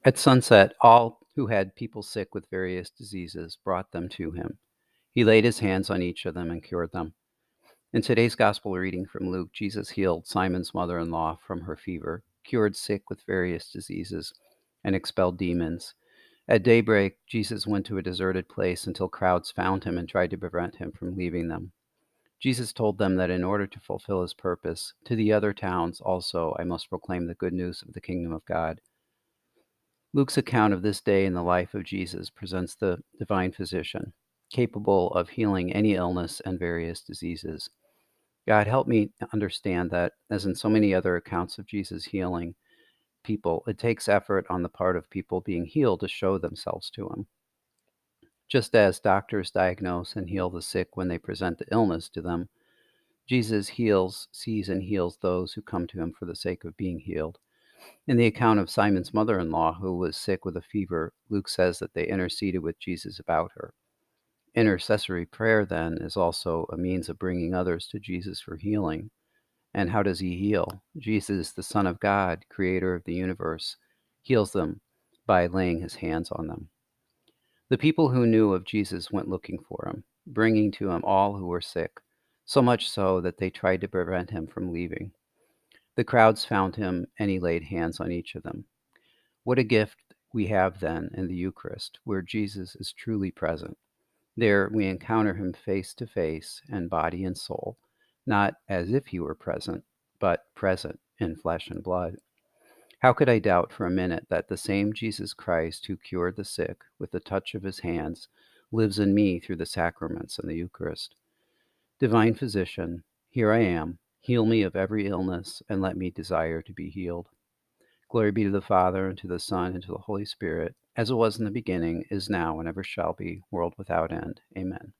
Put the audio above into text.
At sunset, all who had people sick with various diseases brought them to him. He laid his hands on each of them and cured them. In today's gospel reading from Luke, Jesus healed Simon's mother-in-law from her fever, cured sick with various diseases, and expelled demons. At daybreak, Jesus went to a deserted place until crowds found him and tried to prevent him from leaving them. Jesus told them that in order to fulfill his purpose, to the other towns also I must proclaim the good news of the kingdom of God. Luke's account of this day in the life of Jesus presents the divine physician, capable of healing any illness and various diseases. God, help me understand that, as in so many other accounts of Jesus healing people, it takes effort on the part of people being healed to show themselves to him. Just as doctors diagnose and heal the sick when they present the illness to them, Jesus sees and heals those who come to him for the sake of being healed. In the account of Simon's mother-in-law, who was sick with a fever, Luke says that they interceded with Jesus about her. Intercessory prayer, then, is also a means of bringing others to Jesus for healing. And how does he heal? Jesus, the Son of God, creator of the universe, heals them by laying his hands on them. The people who knew of Jesus went looking for him, bringing to him all who were sick, so much so that they tried to prevent him from leaving. The crowds found him, and he laid hands on each of them. What a gift we have then in the Eucharist, where Jesus is truly present. There we encounter him face to face and body and soul, not as if he were present, but present in flesh and blood. How could I doubt for a minute that the same Jesus Christ who cured the sick with the touch of his hands lives in me through the sacraments and the Eucharist? Divine Physician, here I am. Heal me of every illness and let me desire to be healed. Glory be to the Father, and to the Son, and to the Holy Spirit, as it was in the beginning, is now, and ever shall be, world without end. Amen.